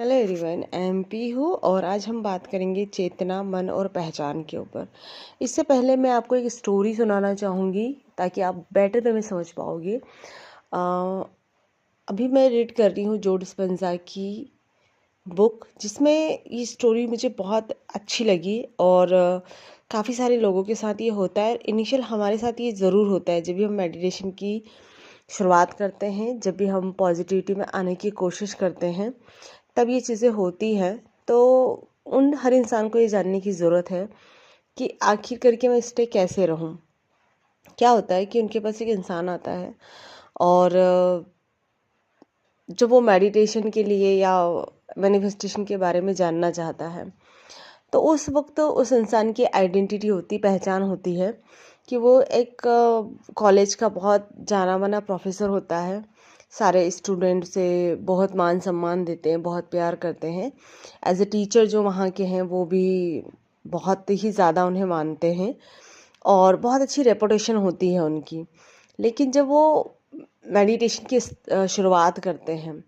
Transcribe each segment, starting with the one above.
Hello everyone, MP हूँ और आज हम बात करेंगे चेतना, मन और पहचान के ऊपर। इससे पहले मैं आपको एक स्टोरी सुनाना चाहूँगी ताकि आप बेटर वे में समझ पाओगे। अभी मैं रीड कर रही हूँ जो डिस्पेंजा की बुक, जिसमें ये स्टोरी मुझे बहुत अच्छी लगी और काफ़ी सारे लोगों के साथ ये होता है। इनिशियल हमारे साथ ये ज़रूर होता है जब भी हम मेडिटेशन की शुरुआत करते हैं, जब भी हम पॉजिटिविटी में आने की कोशिश करते हैं, तब ये चीज़ें होती हैं। तो उन हर इंसान को ये जानने की ज़रूरत है कि आखिर करके मैं इस पे कैसे रहूं। क्या होता है कि उनके पास एक इंसान आता है और जब वो मेडिटेशन के लिए या मैनिफेस्टेशन के बारे में जानना चाहता है, तो उस वक्त उस इंसान की आइडेंटिटी होती, पहचान होती है कि वो एक कॉलेज का बहुत जाना माना प्रोफेसर होता है। सारे स्टूडेंट से बहुत मान सम्मान देते हैं, बहुत प्यार करते हैं। एज ए टीचर जो वहाँ के हैं वो भी बहुत ही ज़्यादा उन्हें मानते हैं और बहुत अच्छी रेपुटेशन होती है उनकी। लेकिन जब वो मेडिटेशन की शुरुआत करते हैं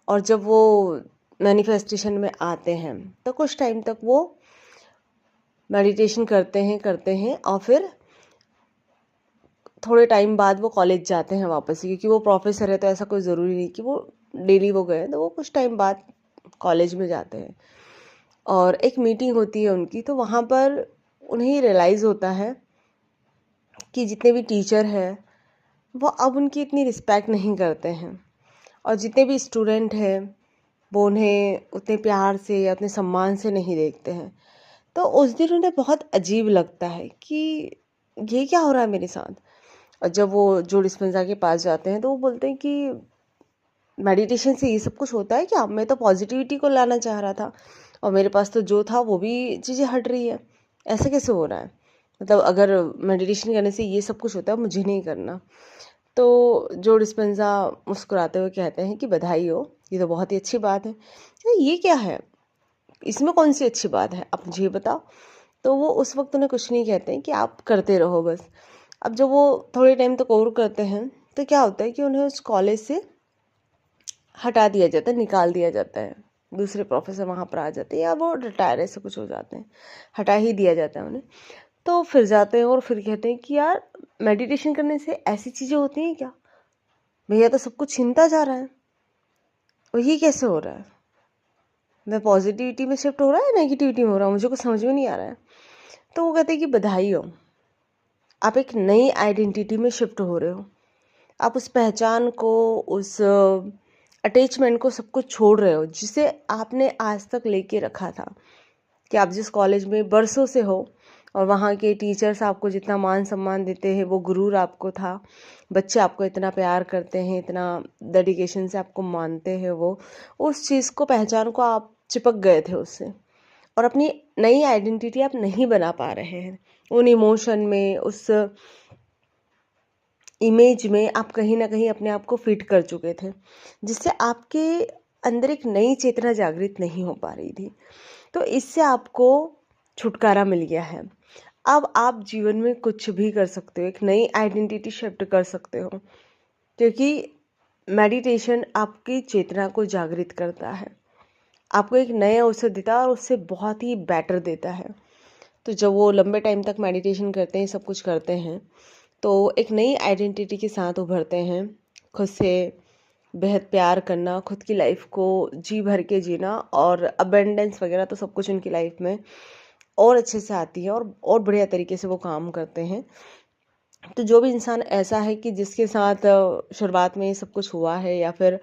और जब वो मैनिफेस्टेशन में आते हैं, तो कुछ टाइम तक वो मेडिटेशन करते हैं और फिर थोड़े टाइम बाद वो कॉलेज जाते हैं वापस ही, क्योंकि वो प्रोफेसर है तो ऐसा कोई ज़रूरी नहीं कि वो डेली वो गए, तो वो कुछ टाइम बाद कॉलेज में जाते हैं और एक मीटिंग होती है उनकी। तो वहाँ पर उन्हें रियलाइज़ होता है कि जितने भी टीचर हैं वो अब उनकी इतनी रिस्पेक्ट नहीं करते हैं और जितने भी स्टूडेंट हैं वो उन्हें उतने प्यार से या उतने सम्मान से नहीं देखते हैं। तो उस दिन उन्हें बहुत अजीब लगता है कि ये क्या हो रहा है मेरे साथ। और जब वो जो डिस्पेंजा के पास जाते हैं तो वो बोलते हैं कि मेडिटेशन से ये सब कुछ होता है क्या? मैं तो पॉजिटिविटी को लाना चाह रहा था और मेरे पास तो जो था वो भी चीज़ें हट रही है। ऐसे कैसे हो रहा है? मतलब अगर मेडिटेशन करने से ये सब कुछ होता है, मुझे नहीं करना। तो जो डिस्पेंजा मुस्कुराते हुए कहते हैं कि बधाई हो, ये तो बहुत ही अच्छी बात है। तो ये क्या है? इसमें कौन सी अच्छी बात है? आप मुझे ये बताओ। तो वो उस वक्त उन्हें कुछ नहीं कहते हैं कि आप करते रहो बस। अब जब वो थोड़े टाइम तक और करते हैं तो क्या होता है कि उन्हें उस कॉलेज से हटा दिया जाता है, निकाल दिया जाता है। दूसरे प्रोफेसर वहाँ पर आ जाते हैं या वो रिटायर ऐसे कुछ हो जाते हैं, हटा ही दिया जाता है उन्हें। तो फिर जाते हैं और फिर कहते हैं कि यार, मेडिटेशन करने से ऐसी चीज़ें होती हैं क्या? भैया तो सब कुछ छीनता जा रहा है और ये कैसे हो रहा है? मैं पॉजिटिविटी में शिफ्ट हो रहा है, नेगेटिविटी में हो रहा है, मुझे कुछ समझ में नहीं आ रहा है। तो वो कहते हैं कि बधाई हो, आप एक नई आइडेंटिटी में शिफ्ट हो रहे हो। आप उस पहचान को, उस अटैचमेंट को, सब कुछ छोड़ रहे हो जिसे आपने आज तक लेके रखा था। कि आप जिस कॉलेज में बरसों से हो और वहाँ के टीचर्स आपको जितना मान सम्मान देते हैं, वो गुरूर आपको था। बच्चे आपको इतना प्यार करते हैं, इतना डेडिकेशन से आपको मानते हैं, वो उस चीज़ को, पहचान को आप चिपक गए थे उससे और अपनी नई आइडेंटिटी आप नहीं बना पा रहे हैं। उन इमोशन में, उस इमेज में आप कहीं ना कहीं अपने आप को फिट कर चुके थे, जिससे आपके अंदर एक नई चेतना जागृत नहीं हो पा रही थी। तो इससे आपको छुटकारा मिल गया है। अब आप जीवन में कुछ भी कर सकते हो, एक नई आइडेंटिटी शिफ्ट कर सकते हो, क्योंकि मेडिटेशन आपकी चेतना को जागृत करता है, आपको एक नया अवसर देता है और उससे बहुत ही बेटर देता है। तो जब वो लंबे टाइम तक मेडिटेशन करते हैं, सब कुछ करते हैं, तो एक नई आइडेंटिटी के साथ उभरते हैं। खुद से बेहद प्यार करना, खुद की लाइफ को जी भर के जीना और अबेंडेंस वगैरह तो सब कुछ उनकी लाइफ में और अच्छे से आती है और बढ़िया तरीके से वो काम करते हैं। तो जो भी इंसान ऐसा है कि जिसके साथ शुरुआत में ये सब कुछ हुआ है या फिर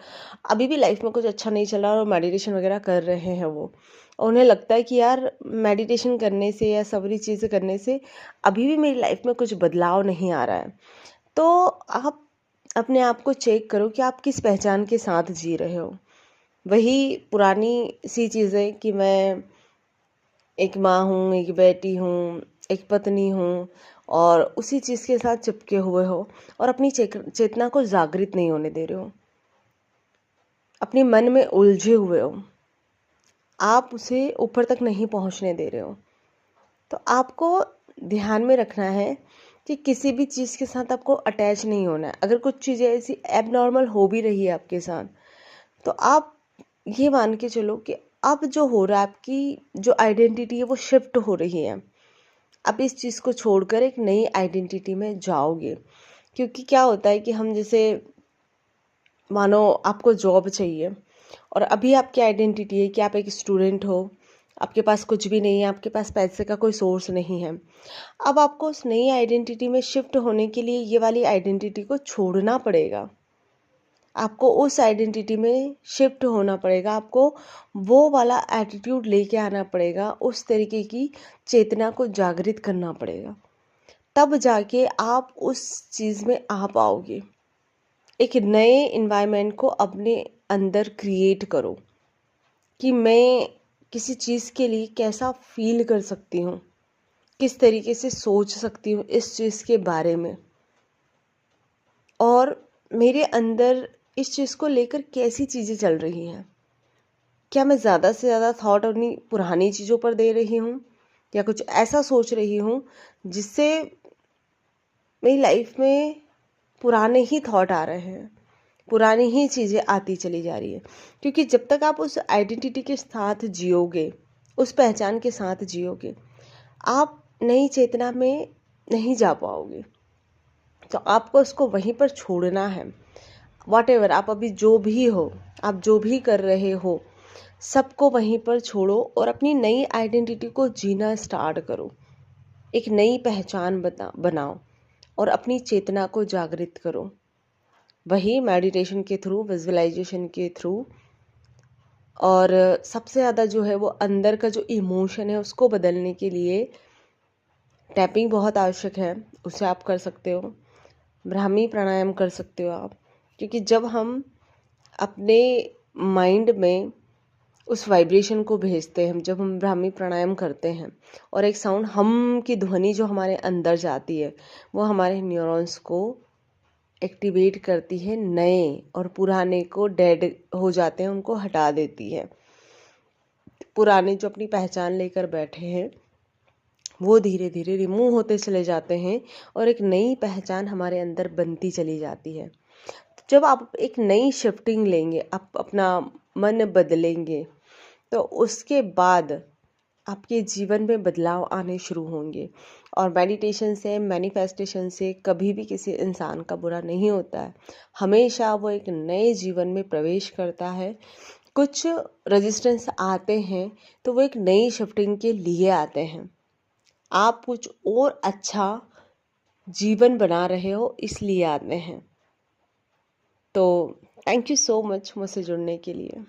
अभी भी लाइफ में कुछ अच्छा नहीं चल रहा और मेडिटेशन वगैरह कर रहे हैं वो, और उन्हें लगता है कि यार, मेडिटेशन करने से या सबरी चीज़ें करने से अभी भी मेरी लाइफ में कुछ बदलाव नहीं आ रहा है, तो आप अपने आप को चेक करो कि आप किस पहचान के साथ जी रहे हो। वही पुरानी सी चीज़ें कि मैं एक माँ हूँ, एक बेटी हूँ, एक पत्नी हूँ, और उसी चीज़ के साथ चिपके हुए हो और अपनी चेतना को जागृत नहीं होने दे रहे हो, अपने मन में उलझे हुए हो, आप उसे ऊपर तक नहीं पहुँचने दे रहे हो। तो आपको ध्यान में रखना है कि किसी भी चीज़ के साथ आपको अटैच नहीं होना है। अगर कुछ चीज़ें ऐसी एबनॉर्मल हो भी रही है आपके साथ, तो आप ये मान के चलो कि अब जो हो रहा है, आपकी जो आइडेंटिटी है वो शिफ्ट हो रही है। आप इस चीज़ को छोड़कर एक नई आइडेंटिटी में जाओगे। क्योंकि क्या होता है कि हम जैसे मानो आपको जॉब चाहिए और अभी आपकी आइडेंटिटी है कि आप एक स्टूडेंट हो, आपके पास कुछ भी नहीं है, आपके पास पैसे का कोई सोर्स नहीं है। अब आपको उस नई आइडेंटिटी में शिफ्ट होने के लिए ये वाली आइडेंटिटी को छोड़ना पड़ेगा। आपको उस आइडेंटिटी में शिफ्ट होना पड़ेगा, आपको वो वाला एटीट्यूड लेके आना पड़ेगा, उस तरीके की चेतना को जागृत करना पड़ेगा। तब जाके आप उस चीज़ में आ पाओगे। एक नए एनवायरनमेंट को अपने अंदर क्रिएट करो कि मैं किसी चीज़ के लिए कैसा फील कर सकती हूँ, किस तरीके से सोच सकती हूँ इस चीज़ के बारे में, और मेरे अंदर इस चीज़ को लेकर कैसी चीज़ें चल रही हैं। क्या मैं ज़्यादा से ज़्यादा थॉट अपनी पुरानी चीज़ों पर दे रही हूँ, या कुछ ऐसा सोच रही हूँ जिससे मेरी लाइफ में पुराने ही थॉट आ रहे हैं, पुरानी ही चीज़ें आती चली जा रही है। क्योंकि जब तक आप उस आइडेंटिटी के साथ जियोगे, उस पहचान के साथ जियोगे, आप नई चेतना में नहीं जा पाओगे। तो आपको उसको वहीं पर छोड़ना है। व्हाटएवर आप अभी जो भी हो, आप जो भी कर रहे हो, सबको वहीं पर छोड़ो और अपनी नई आइडेंटिटी को जीना स्टार्ट करो। एक नई पहचान बनाओ और अपनी चेतना को जागृत करो। वही मेडिटेशन के थ्रू, विजुअलाइजेशन के थ्रू, और सबसे ज़्यादा जो है वो अंदर का जो इमोशन है उसको बदलने के लिए टैपिंग बहुत आवश्यक है। उसे आप कर सकते हो, ब्राह्मी प्राणायाम कर सकते हो आप। क्योंकि जब हम अपने माइंड में उस वाइब्रेशन को भेजते हैं, जब हम ब्राह्मी प्राणायाम करते हैं और एक साउंड हम की ध्वनि जो हमारे अंदर जाती है, वो हमारे न्यूरॉन्स को एक्टिवेट करती है, नए और पुराने को डेड हो जाते हैं उनको हटा देती है। पुराने जो अपनी पहचान लेकर बैठे हैं वो धीरे धीरे रिमूव होते चले जाते हैं और एक नई पहचान हमारे अंदर बनती चली जाती है। जब आप एक नई शिफ्टिंग लेंगे, आप अपना मन बदलेंगे, तो उसके बाद आपके जीवन में बदलाव आने शुरू होंगे। और मेडिटेशन से, मैनिफेस्टेशन से कभी भी किसी इंसान का बुरा नहीं होता है। हमेशा वो एक नए जीवन में प्रवेश करता है। कुछ रेजिस्टेंस आते हैं तो वो एक नई शिफ्टिंग के लिए आते हैं। आप कुछ और अच्छा जीवन बना रहे हो इसलिए आते हैं। तो थैंक यू सो मच मुझसे जुड़ने के लिए।